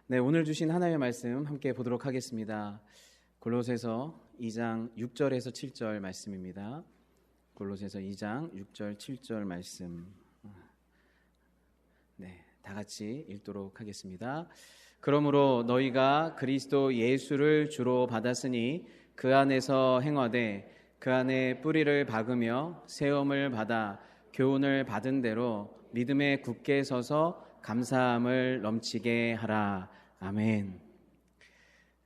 네, 오늘 주신 하나님의 말씀 함께 보도록 하겠습니다. 골로새서 2장 6절에서 7절 말씀입니다. 골로새서 2장 6절 7절 말씀. 네, 다 같이 읽도록 하겠습니다. 그러므로 너희가 그리스도 예수를 주로 받았으니 그 안에서 행하되 그 안에 뿌리를 박으며 세움을 받아 교훈을 받은 대로 믿음에 굳게 서서 감사함을 넘치게 하라. 아멘.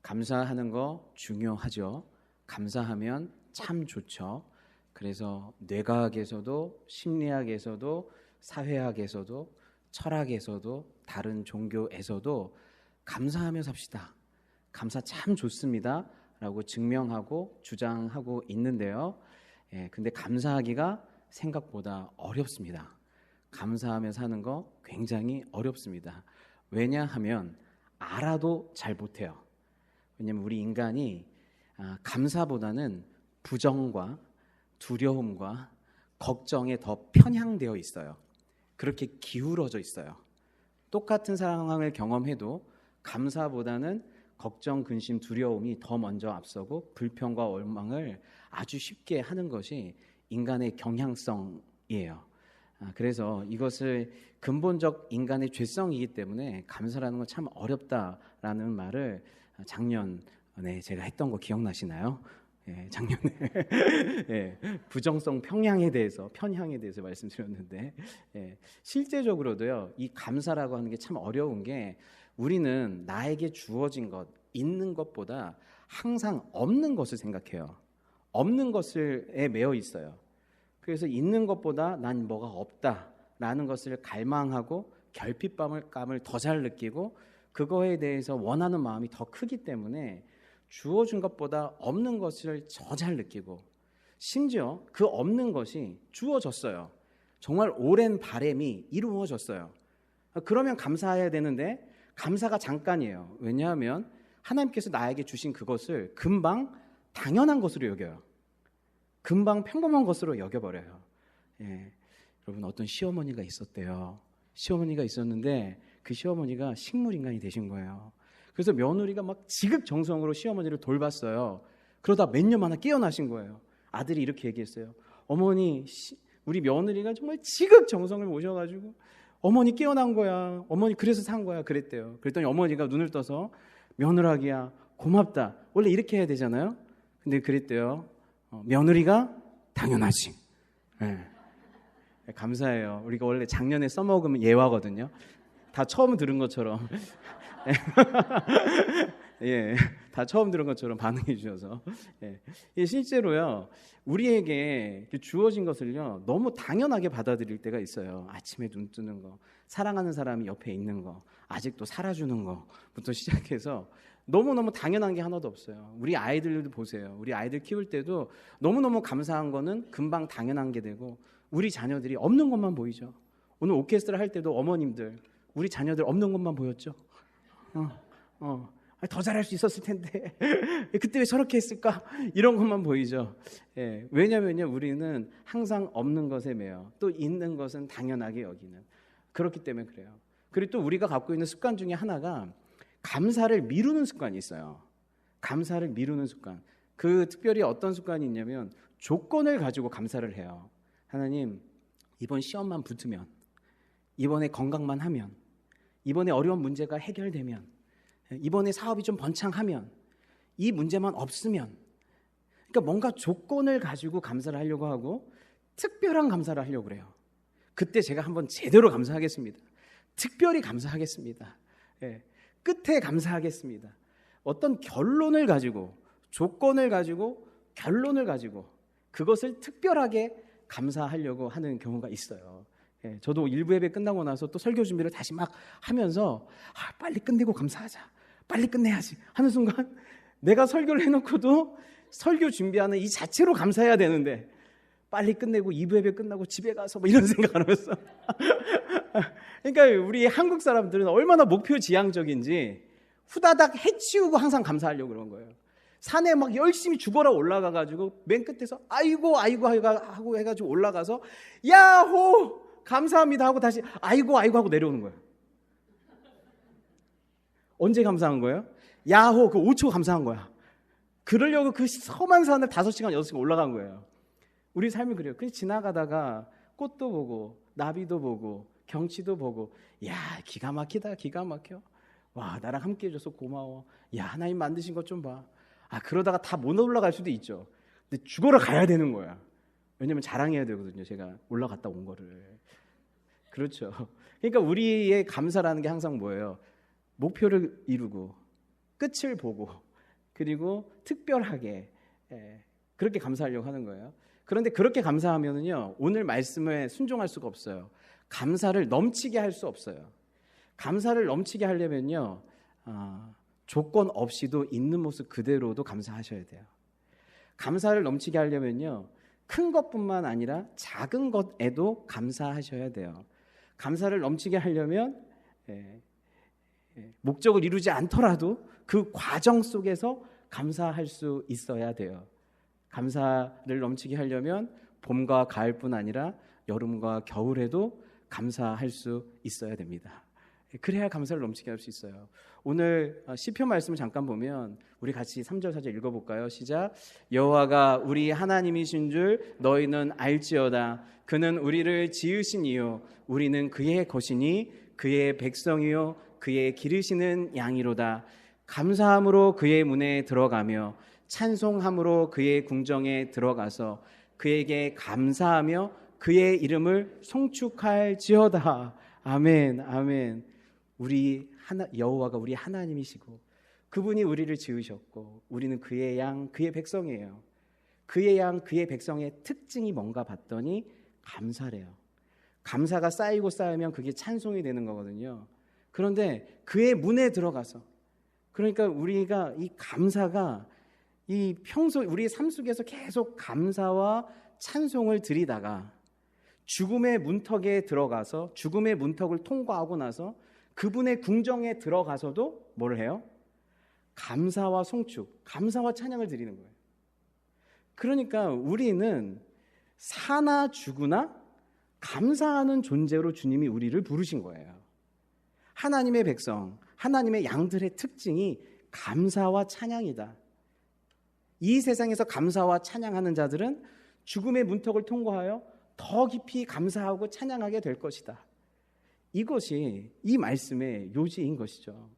감사하는 거 중요하죠. 감사하면 참 좋죠. 그래서 뇌과학에서도 심리학에서도 사회학에서도 철학에서도 다른 종교에서도 감사하며 삽시다. 감사 참 좋습니다. 라고 증명하고 주장하고 있는데요. 근데 감사하기가 생각보다 어렵습니다. 감사하며 사는 거 굉장히 어렵습니다. 왜냐하면 알아도 잘 못해요. 왜냐하면 우리 인간이 감사보다는 부정과 두려움과 걱정에 더 편향되어 있어요. 그렇게 기울어져 있어요. 똑같은 상황을 경험해도 감사보다는 걱정, 근심, 두려움이 더 먼저 앞서고 불평과 원망을 아주 쉽게 하는 것이 인간의 경향성이에요. 그래서 이것을 근본적 인간의 죄성이기 때문에 감사라는 건 참 어렵다라는 말을 작년에 제가 했던 거 기억나시나요? 작년에 부정성 편향에 대해서 말씀드렸는데 실제적으로도요, 이 감사라고 하는 게 참 어려운 게 우리는 나에게 주어진 것, 있는 것보다 항상 없는 것을 생각해요. 없는 것에 매여 있어요. 그래서 있는 것보다 난 뭐가 없다라는 것을 갈망하고 결핍감을 더 잘 느끼고 그거에 대해서 원하는 마음이 더 크기 때문에 주어진 것보다 없는 것을 더 잘 느끼고 심지어 그 없는 것이 주어졌어요. 정말 오랜 바람이 이루어졌어요. 그러면 감사해야 되는데 감사가 잠깐이에요. 왜냐하면 하나님께서 나에게 주신 그것을 금방 당연한 것으로 여겨요. 금방 평범한 것으로 여겨버려요. 여러분, 어떤 시어머니가 있었대요. 시어머니가 있었는데 그 시어머니가 식물인간이 되신 거예요. 그래서 며느리가 막 지극정성으로 시어머니를 돌봤어요. 그러다 몇 년 만에 깨어나신 거예요. 아들이 이렇게 얘기했어요. 어머니, 우리 며느리가 정말 지극정성을 모셔가지고 어머니 깨어난 거야. 어머니 그래서 산 거야. 그랬대요. 그랬더니 어머니가 눈을 떠서 며느라기야 고맙다. 원래 이렇게 해야 되잖아요. 근데 그랬대요. 며느리가 당연하지. 감사해요. 우리가 원래 작년에 써먹으면 예화거든요. 다 처음 들은 것처럼 다 처음 들은 것처럼 반응해 주셔서 실제로요, 우리에게 주어진 것을요 너무 당연하게 받아들일 때가 있어요. 아침에 눈 뜨는 거, 사랑하는 사람이 옆에 있는 거, 아직도 살아주는 거부터 시작해서 너무너무 당연한 게 하나도 없어요. 우리 아이들도 보세요. 우리 아이들 키울 때도 너무너무 감사한 거는 금방 당연한 게 되고 우리 자녀들이 없는 것만 보이죠. 오늘 오케스트라 할 때도 어머님들 우리 자녀들 없는 것만 보였죠. 더 잘할 수 있었을 텐데 그때 왜 저렇게 했을까? 이런 것만 보이죠. 왜냐면요, 우리는 항상 없는 것에 매여 또 있는 것은 당연하게 여기는, 그렇기 때문에 그래요. 그리고 또 우리가 갖고 있는 습관 중에 하나가 감사를 미루는 습관이 있어요. 감사를 미루는 습관. 그 특별히 어떤 습관이 있냐면 조건을 가지고 감사를 해요. 하나님, 이번 시험만 붙으면, 이번에 건강만 하면, 이번에 어려운 문제가 해결되면, 이번에 사업이 좀 번창하면, 이 문제만 없으면, 그러니까 뭔가 조건을 가지고 감사를 하려고 하고 특별한 감사를 하려고 그래요. 그때 제가 한번 제대로 감사하겠습니다. 특별히 감사하겠습니다. 끝에 감사하겠습니다. 어떤 결론을 가지고, 조건을 가지고, 결론을 가지고 그것을 특별하게 감사하려고 하는 경우가 있어요. 저도 일부 예배 끝나고 나서 또 설교 준비를 다시 막 하면서 빨리 끝내고 감사하자, 빨리 끝내야지 하는 순간 내가 설교를 해놓고도 설교 준비하는 이 자체로 감사해야 되는데 빨리 끝내고 2부 예배 끝나고 집에 가서 뭐 이런 생각을 하면서 그러니까 우리 한국 사람들은 얼마나 목표지향적인지 후다닥 해치우고 항상 감사하려고 그런 거예요. 산에 막 열심히 죽어라 올라가가지고 맨 끝에서 아이고 하고 해가지고 올라가서 야호 감사합니다 하고 다시 아이고 하고 내려오는 거예요. 언제 감사한 거예요? 야호 그 5초 감사한 거야. 그러려고 그 험한 산을 5시간 6시간 올라간 거예요. 우리 삶이 그래요. 그냥 지나가다가 꽃도 보고 나비도 보고 경치도 보고, 야 기가 막히다, 기가 막혀. 와 나랑 함께 해줘서 고마워. 야 하나님 만드신 것 좀 봐. 그러다가 다 못 올라갈 수도 있죠. 근데 죽어라 가야 되는 거야. 왜냐면 자랑해야 되거든요. 제가 올라갔다 온 거를. 그렇죠. 그러니까 우리의 감사라는 게 항상 뭐예요? 목표를 이루고 끝을 보고 그리고 특별하게 그렇게 감사하려고 하는 거예요. 그런데 그렇게 감사하면은요, 오늘 말씀에 순종할 수가 없어요. 감사를 넘치게 할 수 없어요. 감사를 넘치게 하려면요, 조건 없이도 있는 모습 그대로도 감사하셔야 돼요. 감사를 넘치게 하려면요, 큰 것뿐만 아니라 작은 것에도 감사하셔야 돼요. 감사를 넘치게 하려면 목적을 이루지 않더라도 그 과정 속에서 감사할 수 있어야 돼요. 감사를 넘치게 하려면 봄과 가을뿐 아니라 여름과 겨울에도 감사할 수 있어야 됩니다. 그래야 감사를 넘치게 할 수 있어요. 오늘 시편 말씀을 잠깐 보면 우리 같이 3절 4절 읽어볼까요? 시작. 여호와가 우리 하나님이신 줄 너희는 알지어다. 그는 우리를 지으시니요 우리는 그의 것이니 그의 백성이요 그의 기르시는 양이로다. 감사함으로 그의 문에 들어가며 찬송함으로 그의 궁정에 들어가서 그에게 감사하며 그의 이름을 송축할지어다. 아멘, 아멘. 우리 여호와가 우리 하나님이시고 그분이 우리를 지으셨고 우리는 그의 양, 그의 백성이에요. 그의 양, 그의 백성의 특징이 뭔가 봤더니 감사래요. 감사가 쌓이고 쌓이면 그게 찬송이 되는 거거든요. 그런데 그의 문에 들어가서, 그러니까 우리가 이 감사가 이 평소 우리의 삶 속에서 계속 감사와 찬송을 드리다가 죽음의 문턱에 들어가서 죽음의 문턱을 통과하고 나서 그분의 궁정에 들어가서도 뭘 해요? 감사와 송축, 감사와 찬양을 드리는 거예요. 그러니까 우리는 사나 죽으나 감사하는 존재로 주님이 우리를 부르신 거예요. 하나님의 백성, 하나님의 양들의 특징이 감사와 찬양이다. 이 세상에서 감사와 찬양하는 자들은 죽음의 문턱을 통과하여 더 깊이 감사하고 찬양하게 될 것이다. 이것이 이 말씀의 요지인 것이죠.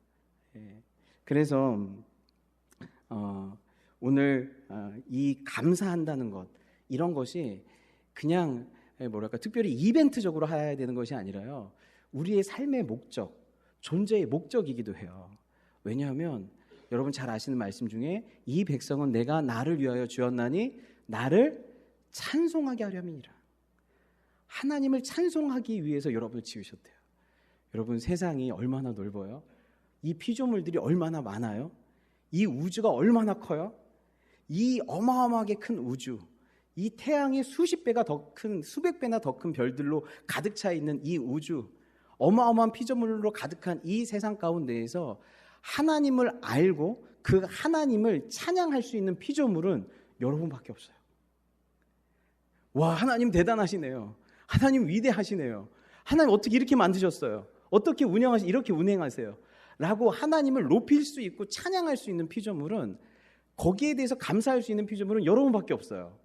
그래서 오늘 이 감사한다는 것, 이런 것이 그냥 특별히 이벤트적으로 해야 되는 것이 아니라요, 우리의 삶의 목적, 존재의 목적이기도 해요. 왜냐하면 여러분 잘 아시는 말씀 중에 이 백성은 내가 나를 위하여 주었나니 나를 찬송하게 하려니라. 하나님을 찬송하기 위해서 여러분을 지으셨대요. 여러분 세상이 얼마나 넓어요? 이 피조물들이 얼마나 많아요? 이 우주가 얼마나 커요? 이 어마어마하게 큰 우주, 이 태양의 수십 배가 더 큰, 수백 배나 더 큰 별들로 가득 차 있는 이 우주, 어마어마한 피조물로 가득한 이 세상 가운데에서 하나님을 알고 그 하나님을 찬양할 수 있는 피조물은 여러분밖에 없어요. 와, 하나님 대단하시네요. 하나님 위대하시네요. 하나님 어떻게 이렇게 만드셨어요? 어떻게 이렇게 운행하세요? 라고 하나님을 높일 수 있고 찬양할 수 있는 피조물은, 거기에 대해서 감사할 수 있는 피조물은 여러분밖에 없어요.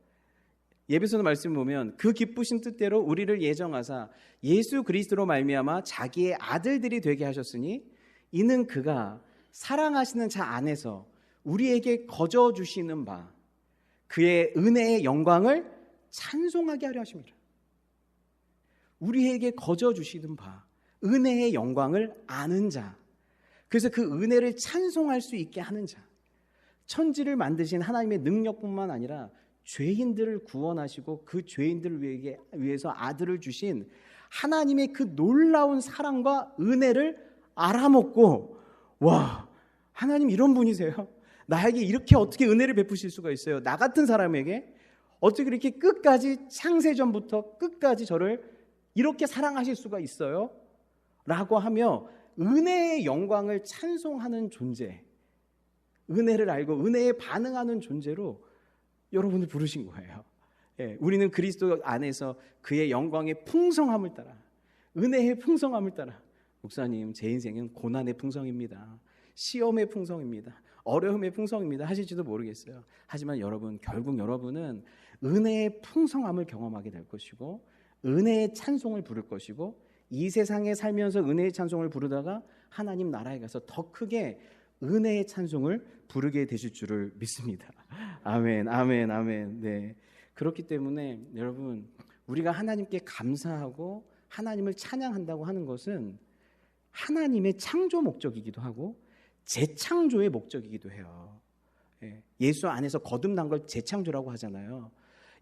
예배소서 말씀 보면 그 기쁘신 뜻대로 우리를 예정하사 예수 그리스도로 말미암아 자기의 아들들이 되게 하셨으니 이는 그가 사랑하시는 자 안에서 우리에게 거저 주시는 바 그의 은혜의 영광을 찬송하게 하려 하십니다. 우리에게 거저 주시는 바 은혜의 영광을 아는 자, 그래서 그 은혜를 찬송할 수 있게 하는 자, 천지를 만드신 하나님의 능력뿐만 아니라 죄인들을 구원하시고 그 죄인들을 위해서 아들을 주신 하나님의 그 놀라운 사랑과 은혜를 알아먹고, 와, 하나님 이런 분이세요? 나에게 이렇게 어떻게 은혜를 베푸실 수가 있어요? 나 같은 사람에게 어떻게 이렇게 끝까지, 창세전부터 끝까지 저를 이렇게 사랑하실 수가 있어요? 라고 하며 은혜의 영광을 찬송하는 존재, 은혜를 알고 은혜에 반응하는 존재로 여러분을 부르신 거예요. 우리는 그리스도 안에서 그의 영광의 풍성함을 따라, 은혜의 풍성함을 따라, 목사님 제 인생은 고난의 풍성입니다. 시험의 풍성입니다. 어려움의 풍성입니다. 하실지도 모르겠어요. 하지만 여러분, 결국 여러분은 은혜의 풍성함을 경험하게 될 것이고 은혜의 찬송을 부를 것이고 이 세상에 살면서 은혜의 찬송을 부르다가 하나님 나라에 가서 더 크게 은혜의 찬송을 부르게 되실 줄을 믿습니다. 아멘, 아멘, 아멘. 네. 그렇기 때문에 여러분, 우리가 하나님께 감사하고 하나님을 찬양한다고 하는 것은 하나님의 창조 목적이기도 하고 재창조의 목적이기도 해요. 예수 안에서 거듭난 걸 재창조라고 하잖아요.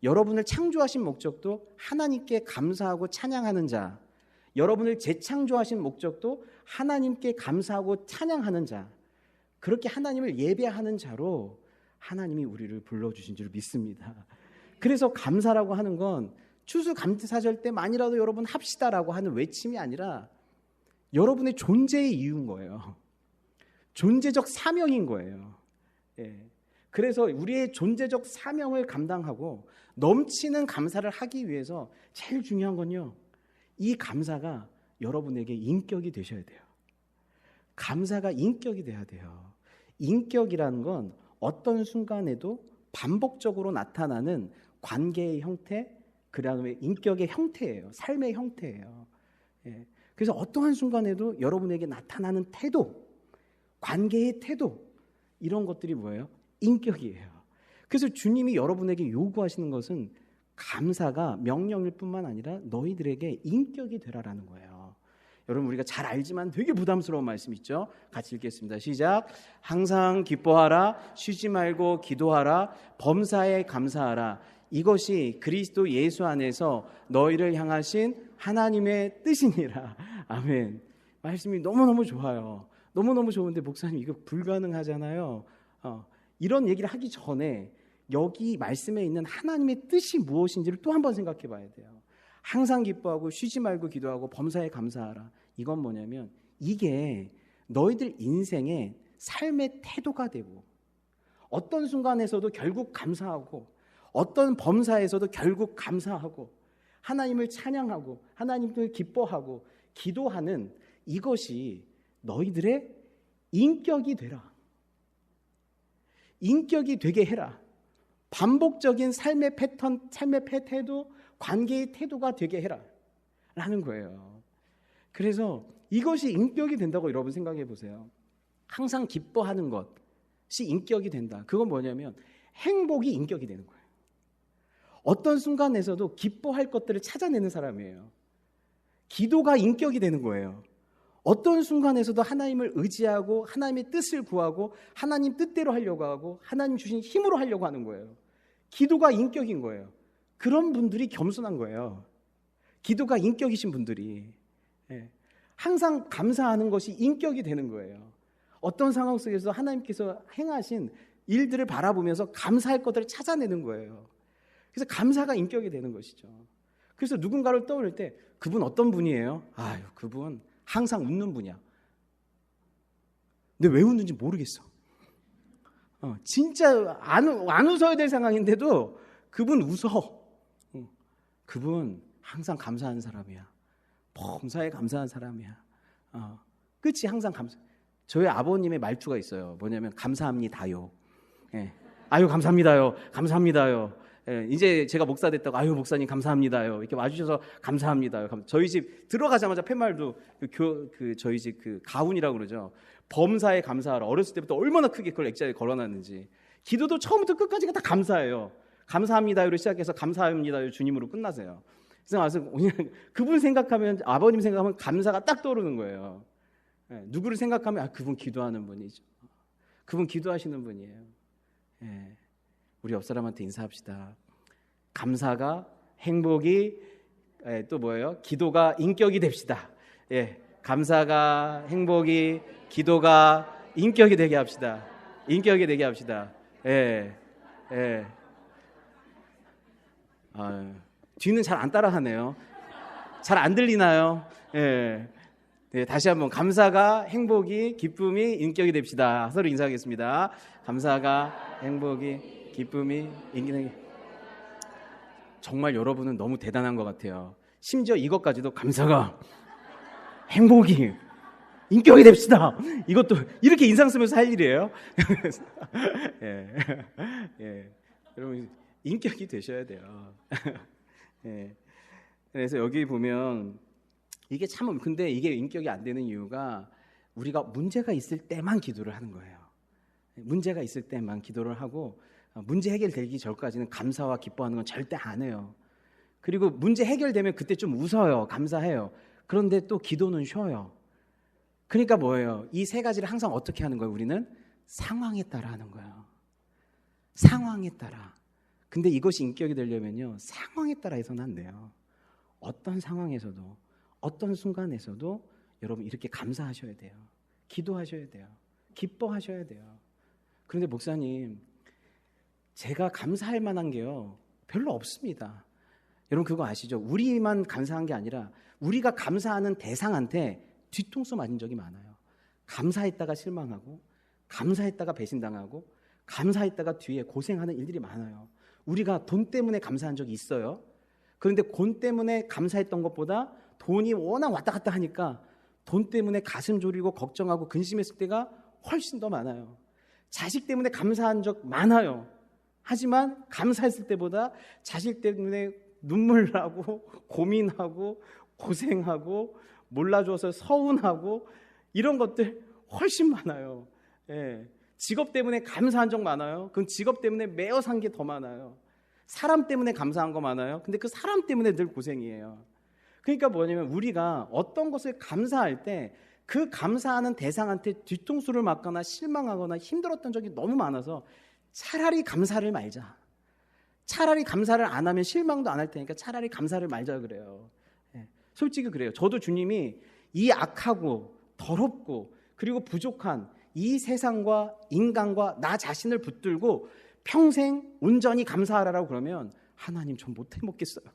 여러분을 창조하신 목적도 하나님께 감사하고 찬양하는 자, 여러분을 재창조하신 목적도 하나님께 감사하고 찬양하는 자, 그렇게 하나님을 예배하는 자로 하나님이 우리를 불러주신 줄 믿습니다. 그래서 감사라고 하는 건 추수감사절 때만이라도 여러분 합시다라고 하는 외침이 아니라 여러분의 존재의 이유인 거예요. 존재적 사명인 거예요. 그래서 우리의 존재적 사명을 감당하고 넘치는 감사를 하기 위해서 제일 중요한 건요, 이 감사가 여러분에게 인격이 되셔야 돼요. 감사가 인격이 돼야 돼요. 인격이라는 건 어떤 순간에도 반복적으로 나타나는 관계의 형태, 그 다음에 인격의 형태예요. 삶의 형태예요. 그래서 어떠한 순간에도 여러분에게 나타나는 태도, 관계의 태도, 이런 것들이 뭐예요? 인격이에요. 그래서 주님이 여러분에게 요구하시는 것은 감사가 명령일 뿐만 아니라 너희들에게 인격이 되라라는 거예요. 여러분, 우리가 잘 알지만 되게 부담스러운 말씀 있죠? 같이 읽겠습니다. 시작. 항상 기뻐하라, 쉬지 말고 기도하라, 범사에 감사하라. 이것이 그리스도 예수 안에서 너희를 향하신 하나님의 뜻이니라. 아멘. 말씀이 너무너무 좋아요. 너무너무 좋은데 목사님 이거 불가능하잖아요. 이런 얘기를 하기 전에 여기 말씀에 있는 하나님의 뜻이 무엇인지를 또 한 번 생각해 봐야 돼요. 항상 기뻐하고 쉬지 말고 기도하고 범사에 감사하라. 이건 뭐냐면 이게 너희들 인생의 삶의 태도가 되고 어떤 순간에서도 결국 감사하고 어떤 범사에서도 결국 감사하고 하나님을 찬양하고 하나님을 기뻐하고 기도하는 이것이 너희들의 인격이 되라. 인격이 되게 해라. 반복적인 삶의 패턴, 삶의 태도, 관계의 태도가 되게 해라 라는 거예요. 그래서 이것이 인격이 된다고 여러분 생각해 보세요. 항상 기뻐하는 것이 인격이 된다. 그건 뭐냐면 행복이 인격이 되는 거예요. 어떤 순간에서도 기뻐할 것들을 찾아내는 사람이에요. 기도가 인격이 되는 거예요. 어떤 순간에서도 하나님을 의지하고 하나님의 뜻을 구하고 하나님 뜻대로 하려고 하고 하나님 주신 힘으로 하려고 하는 거예요. 기도가 인격인 거예요. 그런 분들이 겸손한 거예요. 기도가 인격이신 분들이. 항상 감사하는 것이 인격이 되는 거예요. 어떤 상황 속에서 하나님께서 행하신 일들을 바라보면서 감사할 것들을 찾아내는 거예요. 그래서 감사가 인격이 되는 것이죠. 그래서 누군가를 떠올릴 때 그분 어떤 분이에요? 아유, 그분 항상 웃는 분이야. 근데 왜 웃는지 모르겠어. 진짜 안 웃어야 될 상황인데도 그분 웃어. 그분 항상 감사하는 사람이야. 범사에 감사한 사람이야. 끝이 항상 감사. 저희 아버님의 말투가 있어요. 뭐냐면 감사합니다요. 아유 감사합니다요. 감사합니다요. 이제 제가 목사 됐다고 아유 목사님 감사합니다요. 이렇게 와주셔서 감사합니다요. 저희 집 들어가자마자 팻말도 저희 집 그 가훈이라고 그러죠. 범사에 감사하라. 어렸을 때부터 얼마나 크게 그걸 액자에 걸어놨는지. 기도도 처음부터 끝까지가 다 감사해요. 감사합니다요로 시작해서 감사합니다요 주님으로 끝나세요. 그래서 와서 그냥 그분 생각하면 아버님 생각하면 감사가 딱 떠오르는 거예요. 누구를 생각하면 그분 기도하는 분이죠. 그분 기도하시는 분이에요. 우리 옆 사람한테 인사합시다. 감사가 행복이 또 뭐예요? 기도가 인격이 됩시다. 감사가 행복이 기도가 인격이 되게 합시다. 인격이 되게 합시다. 뒤는 잘 안 따라하네요. 잘 안 들리나요? 다시 한번 감사가 행복이 기쁨이 인격이 됩시다. 서로 인사하겠습니다. 감사가 행복이 기쁨이 인격이. 정말 여러분은 너무 대단한 것 같아요. 심지어 이것까지도 감사가 행복이 인격이 됩시다. 이것도 이렇게 인상 쓰면서 할 일이에요. 예. 예. 여러분 인격이 되셔야 돼요. 예. 그래서 여기 보면 이게 참 근데 이게 인격이 안 되는 이유가 우리가 문제가 있을 때만 기도를 하는 거예요. 문제가 있을 때만 기도를 하고 문제 해결되기 전까지는 감사와 기뻐하는 건 절대 안 해요. 그리고 문제 해결되면 그때 좀 웃어요. 감사해요. 그런데 또 기도는 쉬어요. 그러니까 뭐예요? 이 세 가지를 항상 어떻게 하는 거예요? 우리는 상황에 따라 하는 거예요. 상황에 따라. 근데 이것이 인격이 되려면요, 상황에 따라 해서는 안 돼요. 어떤 상황에서도, 어떤 순간에서도 여러분 이렇게 감사하셔야 돼요. 기도하셔야 돼요. 기뻐하셔야 돼요. 그런데 목사님, 제가 감사할 만한 게요, 별로 없습니다. 여러분 그거 아시죠? 우리만 감사한 게 아니라 우리가 감사하는 대상한테 뒤통수 맞은 적이 많아요. 감사했다가 실망하고, 감사했다가 배신당하고, 감사했다가 뒤에 고생하는 일들이 많아요. 우리가 돈 때문에 감사한 적이 있어요. 그런데 돈 때문에 감사했던 것보다 돈이 워낙 왔다 갔다 하니까 돈 때문에 가슴 졸이고 걱정하고 근심했을 때가 훨씬 더 많아요. 자식 때문에 감사한 적 많아요. 하지만 감사했을 때보다 자식 때문에 눈물 나고 고민하고 고생하고 몰라줘서 서운하고 이런 것들 훨씬 많아요. 예. 직업 때문에 감사한 적 많아요. 그 직업 때문에 매어 산 게 더 많아요. 사람 때문에 감사한 거 많아요. 근데 그 사람 때문에 늘 고생이에요. 그러니까 뭐냐면 우리가 어떤 것을 감사할 때 그 감사하는 대상한테 뒤통수를 맞거나 실망하거나 힘들었던 적이 너무 많아서 차라리 감사를 말자. 차라리 감사를 안 하면 실망도 안 할 테니까 차라리 감사를 말자 그래요. 예. 솔직히 그래요. 저도 주님이 이 악하고 더럽고 그리고 부족한 이 세상과 인간과 나 자신을 붙들고 평생 온전히 감사하라고 그러면 하나님 전 못해 먹겠어요.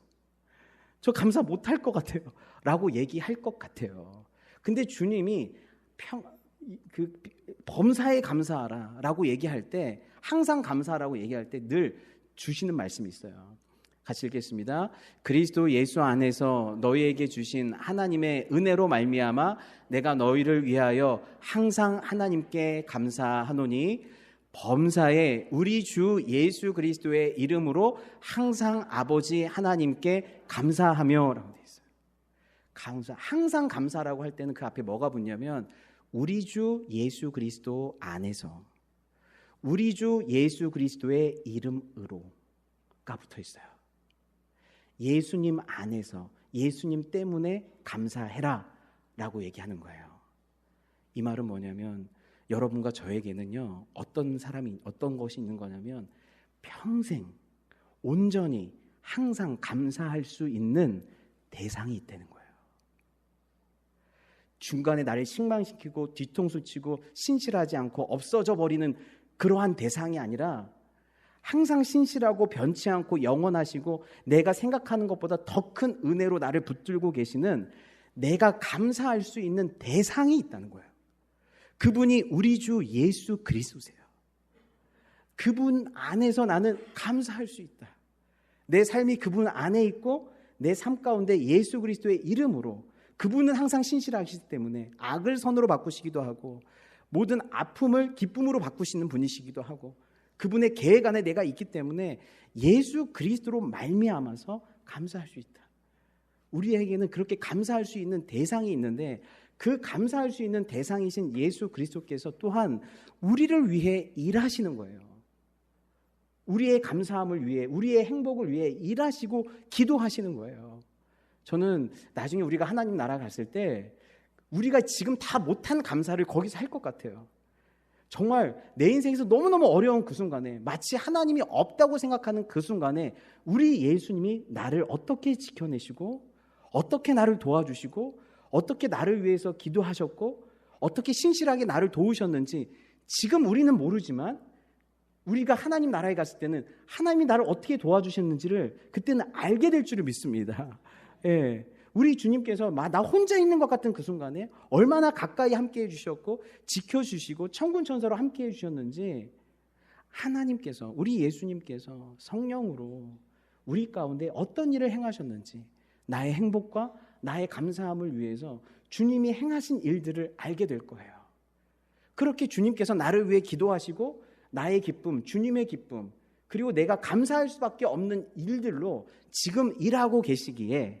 저 감사 못할 것 같아요. 라고 얘기할 것 같아요. 근데 주님이 범사에 감사하라 라고 얘기할 때 항상 감사하라고 얘기할 때 늘 주시는 말씀이 있어요. 같이 읽겠습니다. 그리스도 예수 안에서 너희에게 주신 하나님의 은혜로 말미암아 내가 너희를 위하여 항상 하나님께 감사하노니 범사에 우리 주 예수 그리스도의 이름으로 항상 아버지 하나님께 감사하며 라고 되어 있어요. 감사, 항상 감사라고 할 때는 그 앞에 뭐가 붙냐면 우리 주 예수 그리스도 안에서 우리 주 예수 그리스도의 이름으로가 붙어 있어요. 예수님 안에서 예수님 때문에 감사해라 라고 얘기하는 거예요. 이 말은 뭐냐면 여러분과 저에게는요 어떤 것이 있는 거냐면 평생 온전히 항상 감사할 수 있는 대상이 있다는 거예요. 중간에 나를 실망시키고 뒤통수 치고 신실하지 않고 없어져 버리는 그러한 대상이 아니라 항상 신실하고 변치 않고 영원하시고 내가 생각하는 것보다 더 큰 은혜로 나를 붙들고 계시는 내가 감사할 수 있는 대상이 있다는 거예요. 그분이 우리 주 예수 그리스도세요. 그분 안에서 나는 감사할 수 있다. 내 삶이 그분 안에 있고 내 삶 가운데 예수 그리스도의 이름으로 그분은 항상 신실하시기 때문에 악을 선으로 바꾸시기도 하고 모든 아픔을 기쁨으로 바꾸시는 분이시기도 하고 그분의 계획 안에 내가 있기 때문에 예수 그리스도로 말미암아서 감사할 수 있다. 우리에게는 그렇게 감사할 수 있는 대상이 있는데 그 감사할 수 있는 대상이신 예수 그리스도께서 또한 우리를 위해 일하시는 거예요. 우리의 감사함을 위해 우리의 행복을 위해 일하시고 기도하시는 거예요. 저는 나중에 우리가 하나님 나라 갔을 때 우리가 지금 다 못한 감사를 거기서 할 것 같아요. 정말 내 인생에서 너무너무 어려운 그 순간에 마치 하나님이 없다고 생각하는 그 순간에 우리 예수님이 나를 어떻게 지켜내시고 어떻게 나를 도와주시고 어떻게 나를 위해서 기도하셨고 어떻게 신실하게 나를 도우셨는지 지금 우리는 모르지만 우리가 하나님 나라에 갔을 때는 하나님이 나를 어떻게 도와주셨는지를 그때는 알게 될 줄을 믿습니다. 예, 우리 주님께서 나 혼자 있는 것 같은 그 순간에 얼마나 가까이 함께해 주셨고 지켜주시고 천군천사로 함께해 주셨는지 하나님께서 우리 예수님께서 성령으로 우리 가운데 어떤 일을 행하셨는지 나의 행복과 나의 감사함을 위해서 주님이 행하신 일들을 알게 될 거예요. 그렇게 주님께서 나를 위해 기도하시고 나의 기쁨, 주님의 기쁨, 그리고 내가 감사할 수밖에 없는 일들로 지금 일하고 계시기에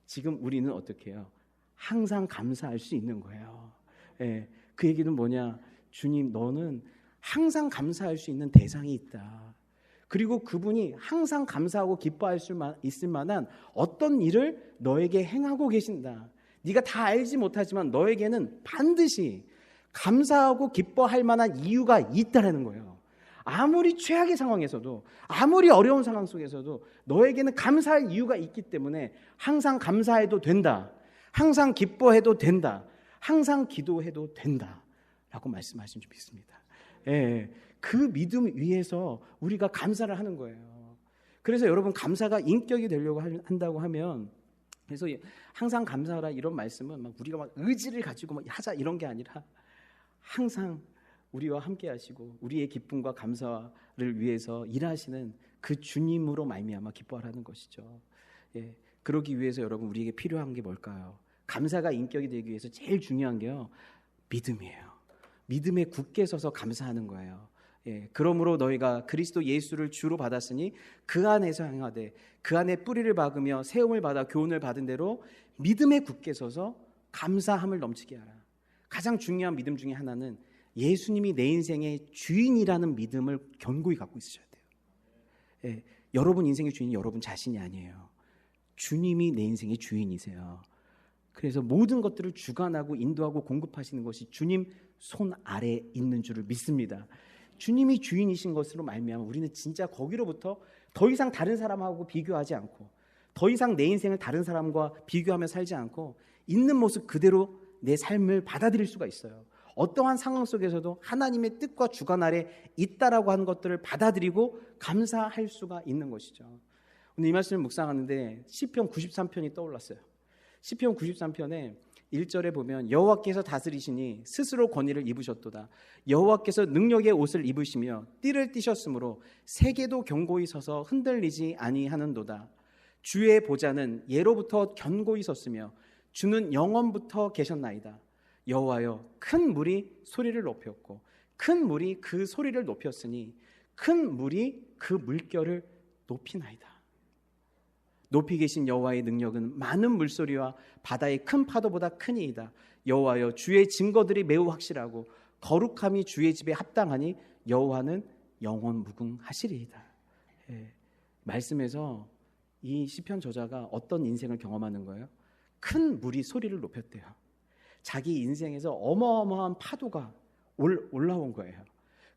지금 우리는 어떻게 해요? 항상 감사할 수 있는 거예요. 예, 그 얘기는 뭐냐? 주님, 너는 항상 감사할 수 있는 대상이 있다. 그리고 그분이 항상 감사하고 기뻐할 수 있을 만한 어떤 일을 너에게 행하고 계신다. 네가 다 알지 못하지만 너에게는 반드시 감사하고 기뻐할 만한 이유가 있다라는 거예요. 아무리 최악의 상황에서도, 아무리 어려운 상황 속에서도 너에게는 감사할 이유가 있기 때문에 항상 감사해도 된다. 항상 기뻐해도 된다. 항상 기도해도 된다. 라고 말씀하신 줄 믿습니다. 예, 그 믿음 위에서 우리가 감사를 하는 거예요. 그래서 여러분, 감사가 인격이 되려고 한다고 하면, 그래서 항상 감사하라 이런 말씀은 막 우리가 막 의지를 가지고 막 하자 이런 게 아니라 항상 우리와 함께 하시고 우리의 기쁨과 감사를 위해서 일하시는 그 주님으로 말미암아 기뻐하라는 것이죠. 예, 그러기 위해서 여러분, 우리에게 필요한 게 뭘까요? 감사가 인격이 되기 위해서 제일 중요한 게요, 믿음이에요. 믿음에 굳게 서서 감사하는 거예요. 예, 그러므로 너희가 그리스도 예수를 주로 받았으니 그 안에서 행하되 그 안에 뿌리를 박으며 세움을 받아 교훈을 받은 대로 믿음에 굳게 서서 감사함을 넘치게 하라. 가장 중요한 믿음 중에 하나는 예수님이 내 인생의 주인이라는 믿음을 견고히 갖고 있으셔야 돼요. 예, 여러분 인생의 주인이 여러분 자신이 아니에요. 주님이 내 인생의 주인이세요. 그래서 모든 것들을 주관하고 인도하고 공급하시는 것이 주님 손 아래에 있는 줄을 믿습니다. 주님이 주인이신 것으로 말미암아 우리는 진짜 거기로부터 더 이상 다른 사람하고 비교하지 않고, 더 이상 내 인생을 다른 사람과 비교하며 살지 않고 있는 모습 그대로 내 삶을 받아들일 수가 있어요. 어떠한 상황 속에서도 하나님의 뜻과 주관 아래 있다라고 하는 것들을 받아들이고 감사할 수가 있는 것이죠. 오늘 이 말씀을 묵상하는데 시편 93편이 떠올랐어요. 시편 93편에 1절에 보면 여호와께서 다스리시니 스스로 권위를 입으셨도다. 여호와께서 능력의 옷을 입으시며 띠를 띠셨으므로 세계도 견고히 서서 흔들리지 아니하는도다. 주의 보좌는 예로부터 견고히 섰으며 주는 영원부터 계셨나이다. 여호와여, 큰 물이 소리를 높였고 큰 물이 그 소리를 높였으니 큰 물이 그 물결을 높이나이다. 높이 계신 여호와의 능력은 많은 물소리와 바다의 큰 파도보다 크니이다. 여호와여, 주의 증거들이 매우 확실하고 거룩함이 주의 집에 합당하니 여호와는 영원 무궁하시리이다. 예, 말씀에서 이 시편 저자가 어떤 인생을 경험하는 거예요? 큰 물이 소리를 높였대요. 자기 인생에서 어마어마한 파도가 올라온 거예요.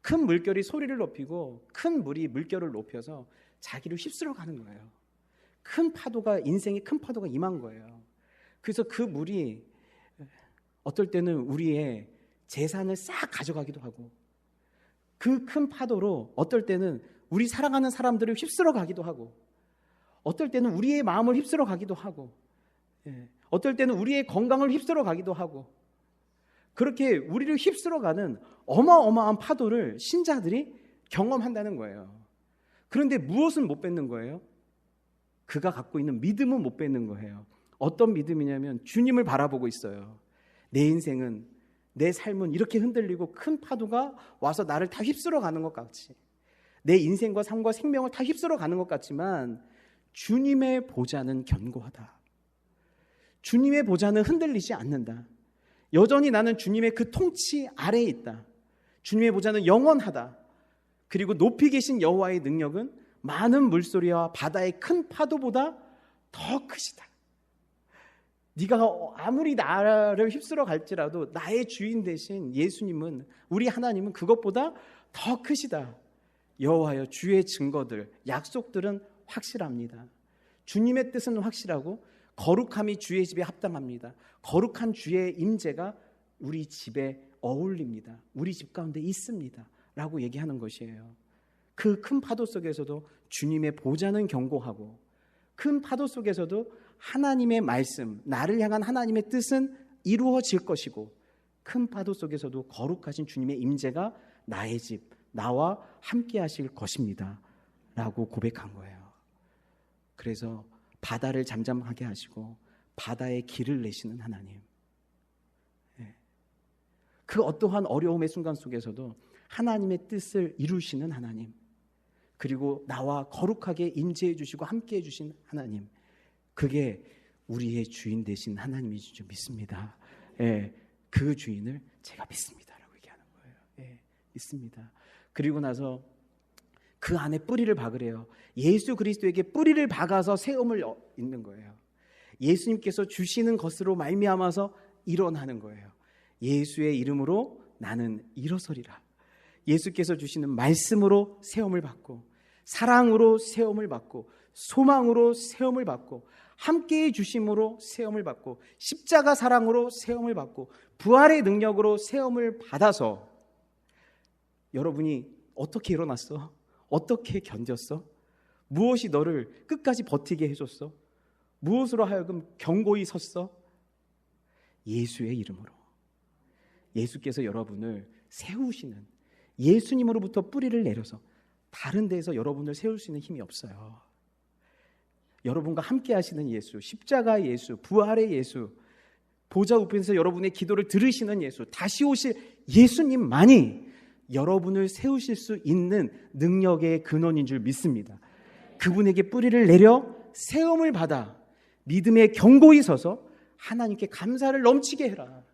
큰 물결이 소리를 높이고 큰 물이 물결을 높여서 자기를 휩쓸어 가는 거예요. 큰 파도가, 인생의 큰 파도가 임한 거예요. 그래서 그 물이 어떨 때는 우리의 재산을 싹 가져가기도 하고, 그 큰 파도로 어떨 때는 우리 사랑하는 사람들을 휩쓸어 가기도 하고, 어떨 때는 우리의 마음을 휩쓸어 가기도 하고, 어떨 때는 우리의 건강을 휩쓸어 가기도 하고, 그렇게 우리를 휩쓸어 가는 어마어마한 파도를 신자들이 경험한다는 거예요. 그런데 무엇은 못 뺏는 거예요? 그가 갖고 있는 믿음은 못 뺏는 거예요. 어떤 믿음이냐면 주님을 바라보고 있어요. 내 인생은, 내 삶은 이렇게 흔들리고 큰 파도가 와서 나를 다 휩쓸어 가는 것 같이, 내 인생과 삶과 생명을 다 휩쓸어 가는 것 같지만 주님의 보좌는 견고하다. 주님의 보좌는 흔들리지 않는다. 여전히 나는 주님의 그 통치 아래에 있다. 주님의 보좌는 영원하다. 그리고 높이 계신 여호와의 능력은 많은 물소리와 바다의 큰 파도보다 더 크시다. 네가 아무리 나를 휩쓸어 갈지라도 나의 주인 되신 예수님은, 우리 하나님은 그것보다 더 크시다. 여호와여, 주의 증거들, 약속들은 확실합니다. 주님의 뜻은 확실하고 거룩함이 주의 집에 합당합니다. 거룩한 주의 임재가 우리 집에 어울립니다. 우리 집 가운데 있습니다. 라고 얘기하는 것이에요. 그 큰 파도 속에서도 주님의 보좌는 견고하고, 큰 파도 속에서도 하나님의 말씀, 나를 향한 하나님의 뜻은 이루어질 것이고, 큰 파도 속에서도 거룩하신 주님의 임재가 나의 집, 나와 함께 하실 것입니다. 라고 고백한 거예요. 그래서 바다를 잠잠하게 하시고 바다에 길을 내시는 하나님, 그 어떠한 어려움의 순간 속에서도 하나님의 뜻을 이루시는 하나님, 그리고 나와 거룩하게 임재해 주시고 함께해 주신 하나님, 그게 우리의 주인 되신 하나님이신 줄 믿습니다. 예, 그 주인을 제가 믿습니다라고 얘기하는 거예요. 예, 믿습니다. 그리고 나서 그 안에 뿌리를 박으래요. 예수 그리스도에게 뿌리를 박아서 세움을 잇는 거예요. 예수님께서 주시는 것으로 말미암아서 일어나는 거예요. 예수의 이름으로 나는 일어서리라. 예수께서 주시는 말씀으로 세움을 받고, 사랑으로 세움을 받고, 소망으로 세움을 받고, 함께해 주심으로 세움을 받고, 십자가 사랑으로 세움을 받고, 부활의 능력으로 세움을 받아서 여러분이 어떻게 일어났어? 어떻게 견뎠어? 무엇이 너를 끝까지 버티게 해줬어? 무엇으로 하여금 견고히 섰어? 예수의 이름으로. 예수께서 여러분을 세우시는, 예수님으로부터 뿌리를 내려서 다른 데에서 여러분을 세울 수 있는 힘이 없어요. 여러분과 함께 하시는 예수, 십자가의 예수, 부활의 예수, 보좌 우편에서 여러분의 기도를 들으시는 예수, 다시 오실 예수님만이 여러분을 세우실 수 있는 능력의 근원인 줄 믿습니다. 그분에게 뿌리를 내려 세움을 받아 믿음에 견고히 서서 하나님께 감사를 넘치게 해라.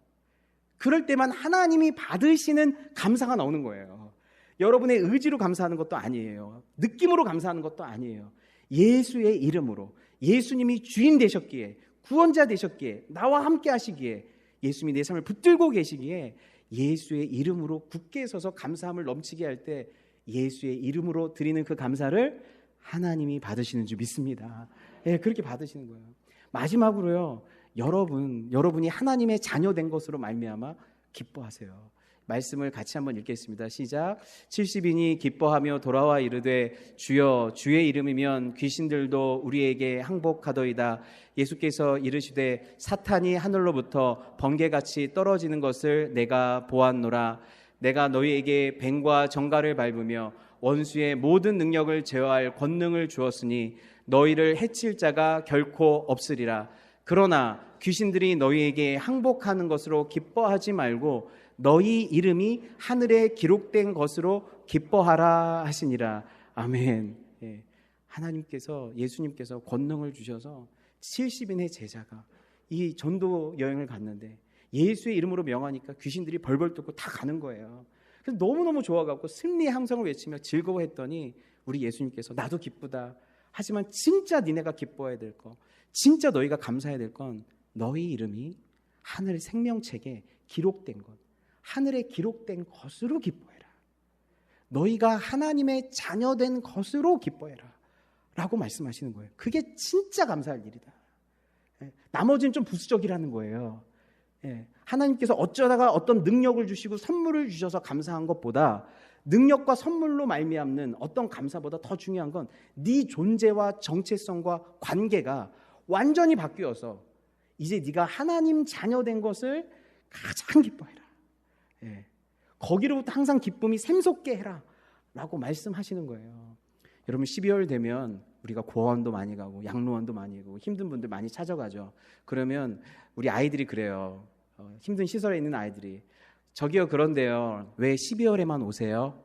그럴 때만 하나님이 받으시는 감사가 나오는 거예요. 여러분의 의지로 감사하는 것도 아니에요. 느낌으로 감사하는 것도 아니에요. 예수의 이름으로, 예수님이 주인 되셨기에, 구원자 되셨기에, 나와 함께 하시기에, 예수님이 내 삶을 붙들고 계시기에 예수의 이름으로 굳게 서서 감사함을 넘치게 할 때 예수의 이름으로 드리는 그 감사를 하나님이 받으시는 줄 믿습니다. 예, 그렇게 받으시는 거예요. 마지막으로요, 여러분이 하나님의 자녀 된 것으로 말미암아 기뻐하세요. 말씀을 같이 한번 읽겠습니다. 시작. 70인이 기뻐하며 돌아와 이르되 주여 주의 이름이면 귀신들도 우리에게 항복하더이다. 예수께서 이르시되 사탄이 하늘로부터 번개같이 떨어지는 것을 내가 보았노라. 내가 너희에게 뱀과 정갈을 밟으며 원수의 모든 능력을 제어할 권능을 주었으니 너희를 해칠 자가 결코 없으리라. 그러나 귀신들이 너희에게 항복하는 것으로 기뻐하지 말고 너희 이름이 하늘에 기록된 것으로 기뻐하라 하시니라. 아멘. 예. 하나님께서, 예수님께서 권능을 주셔서 70인의 제자가 이 전도 여행을 갔는데 예수의 이름으로 명하니까 귀신들이 벌벌 떨고 다 가는 거예요. 그래서 너무너무 좋아갖고 승리의 함성을 외치며 즐거워했더니 우리 예수님께서 나도 기쁘다. 하지만 진짜 니네가 기뻐해야 될 거, 진짜 너희가 감사해야 될 건 너희 이름이 하늘 생명책에 기록된 것, 하늘에 기록된 것으로 기뻐해라. 너희가 하나님의 자녀된 것으로 기뻐해라 라고 말씀하시는 거예요. 그게 진짜 감사할 일이다. 나머지는 좀 부수적이라는 거예요. 하나님께서 어쩌다가 어떤 능력을 주시고 선물을 주셔서 감사한 것보다, 능력과 선물로 말미암는 어떤 감사보다 더 중요한 건 네 존재와 정체성과 관계가 완전히 바뀌어서 이제 네가 하나님 자녀된 것을 가장 기뻐해라. 거기로부터 항상 기쁨이 샘솟게 해라 라고 말씀하시는 거예요. 여러분 12월 되면 우리가 고아원도 많이 가고 양로원도 많이 가고 힘든 분들 많이 찾아가죠. 그러면 우리 아이들이 그래요. 힘든 시설에 있는 아이들이 저기요 그런데요 왜 12월에만 오세요?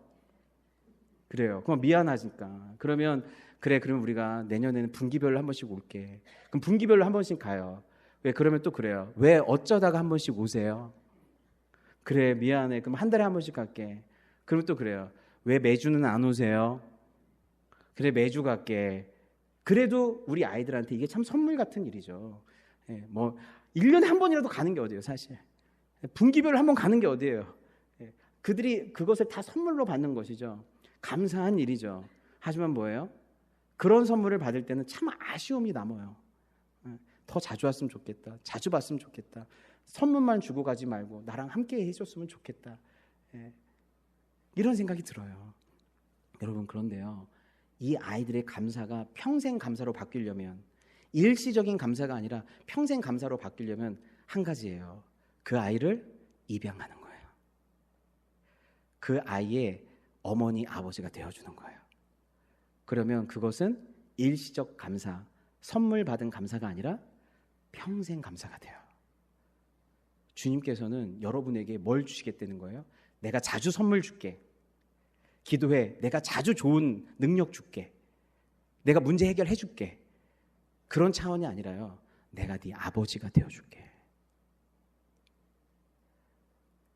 그래요. 그럼 미안하니까. 그러면 그래 그럼 우리가 내년에는 분기별로 한 번씩 올게. 그럼 분기별로 한 번씩 가요. 왜? 그러면 또 그래요. 왜 어쩌다가 한 번씩 오세요? 그래 미안해. 그럼 한 달에 한 번씩 갈게. 그럼 또 그래요. 왜 매주는 안 오세요? 그래 매주 갈게. 그래도 우리 아이들한테 이게 참 선물 같은 일이죠. 뭐 1년에 한 번이라도 가는 게 어디예요 사실. 분기별로 한 번 가는 게 어디예요. 그들이 그것을 다 선물로 받는 것이죠. 감사한 일이죠. 하지만 뭐예요? 그런 선물을 받을 때는 참 아쉬움이 남아요. 더 자주 왔으면 좋겠다. 자주 봤으면 좋겠다. 선물만 주고 가지 말고 나랑 함께 해줬으면 좋겠다. 이런 생각이 들어요. 여러분 그런데요. 이 아이들의 감사가 평생 감사로 바뀌려면, 일시적인 감사가 아니라 평생 감사로 바뀌려면 한 가지예요. 그 아이를 입양하는 거예요. 그 아이의 어머니 아버지가 되어주는 거예요. 그러면 그것은 일시적 감사, 선물 받은 감사가 아니라 평생 감사가 돼요. 주님께서는 여러분에게 뭘 주시겠다는 거예요? 내가 자주 선물 줄게. 기도해. 내가 자주 좋은 능력 줄게. 내가 문제 해결해 줄게. 그런 차원이 아니라요. 내가 네 아버지가 되어줄게.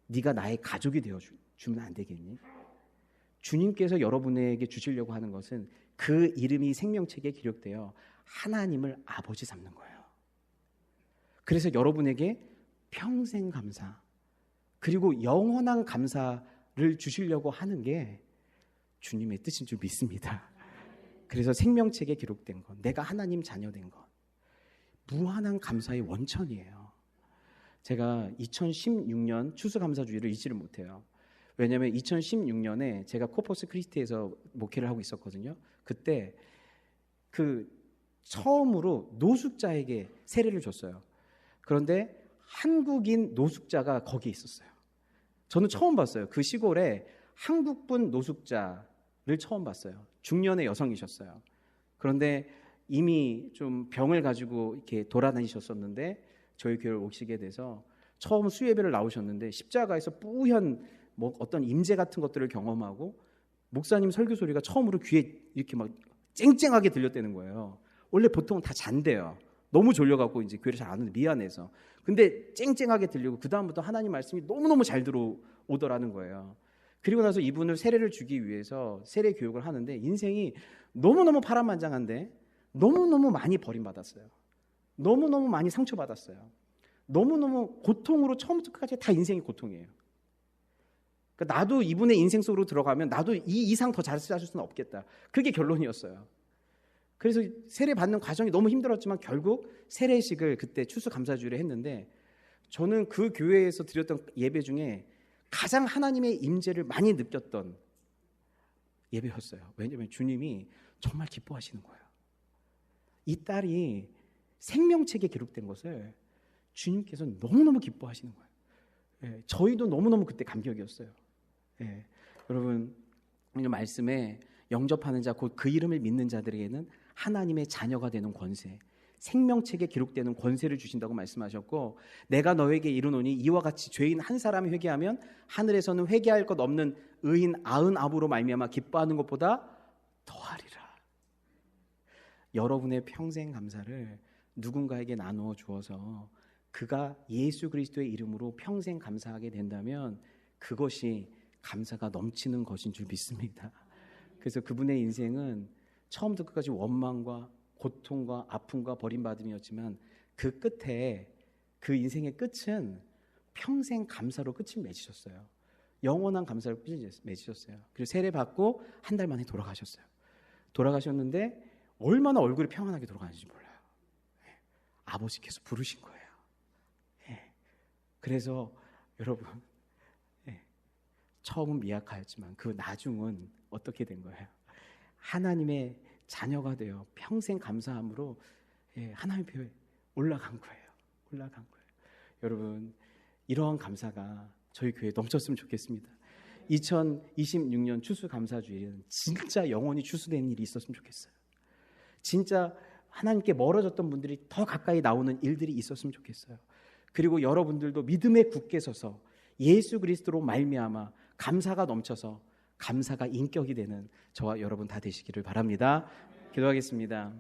네가 나의 가족이 되어주면 안 되겠니? 주님께서 여러분에게 주시려고 하는 것은 그 이름이 생명책에 기록되어 하나님을 아버지 삼는 거예요. 그래서 여러분에게 평생 감사 그리고 영원한 감사를 주시려고 하는 게 주님의 뜻인 줄 믿습니다. 그래서 생명책에 기록된 것, 내가 하나님 자녀된 것, 무한한 감사의 원천이에요. 제가 2016년 추수감사주의를 잊지를 못해요. 왜냐하면 2016년에 제가 코퍼스 크리스티에서 목회를 하고 있었거든요. 그때 처음으로 노숙자에게 세례를 줬어요. 그런데 한국인 노숙자가 거기에 있었어요. 저는 처음 봤어요. 그 시골에 한국분 노숙자를 처음 봤어요. 중년의 여성이셨어요. 그런데 이미 좀 병을 가지고 이렇게 돌아다니셨었는데 저희 교회를 오시게 돼서 처음 수예배를 나오셨는데 십자가에서 뿌연 어떤 임재 같은 것들을 경험하고 목사님 설교 소리가 처음으로 귀에 이렇게 막 쨍쨍하게 들렸다는 거예요. 원래 보통은 다 잔대요. 너무 졸려갖고 이제 교회를 잘 안 오는데 미안해서. 근데 쨍쨍하게 들리고 그 다음부터 하나님 말씀이 너무너무 잘 들어오더라는 거예요. 그리고 나서 이분을 세례를 주기 위해서 세례 교육을 하는데 인생이 너무너무 파란만장한데 너무너무 많이 버림받았어요. 너무너무 많이 상처받았어요. 너무너무 고통으로 처음부터 끝까지 다 인생이 고통이에요. 그러니까 나도 이분의 인생 속으로 들어가면 나도 이 이상 더 잘 살 수는 없겠다. 그게 결론이었어요. 그래서 세례 받는 과정이 너무 힘들었지만 결국 세례식을 그때 추수감사주의를 했는데 저는 그 교회에서 드렸던 예배 중에 가장 하나님의 임재를 많이 느꼈던 예배였어요. 왜냐하면 주님이 정말 기뻐하시는 거예요. 이 딸이 생명책에 기록된 것을 주님께서 너무너무 기뻐하시는 거예요. 예, 저희도 너무너무 그때 감격이었어요. 예, 여러분 이 말씀에 영접하는 자 곧 그 이름을 믿는 자들에게는 하나님의 자녀가 되는 권세, 생명책에 기록되는 권세를 주신다고 말씀하셨고 내가 너에게 이르노니 이와 같이 죄인 한 사람이 회개하면 하늘에서는 회개할 것 없는 의인 99으로 말미암아 기뻐하는 것보다 더하리라. 여러분의 평생 감사를 누군가에게 나누어 주어서 그가 예수 그리스도의 이름으로 평생 감사하게 된다면 그것이 감사가 넘치는 것인 줄 믿습니다. 그래서 그분의 인생은 처음부터 끝까지 원망과 고통과 아픔과 버림받음이었지만 그 끝에 그 인생의 끝은 평생 감사로 끝을 맺으셨어요. 영원한 감사로 끝을 맺으셨어요. 그리고 세례 받고 한 달 만에 돌아가셨어요. 돌아가셨는데 얼마나 얼굴이 평안하게 돌아가는지 몰라요. 아버지께서 부르신 거예요. 그래서 여러분 처음은 미약하였지만 그 나중은 어떻게 된 거예요? 하나님의 자녀가 되어 평생 감사함으로 하나님 앞에 올라간 거예요. 올라간 거예요. 여러분 이러한 감사가 저희 교회에 넘쳤으면 좋겠습니다. 2026년 추수감사주일은 진짜 영원히 추수되는 일이 있었으면 좋겠어요. 진짜 하나님께 멀어졌던 분들이 더 가까이 나오는 일들이 있었으면 좋겠어요. 그리고 여러분들도 믿음에 굳게 서서 예수 그리스도로 말미암아 감사가 넘쳐서 감사가 인격이 되는 저와 여러분 다 되시기를 바랍니다. 기도하겠습니다.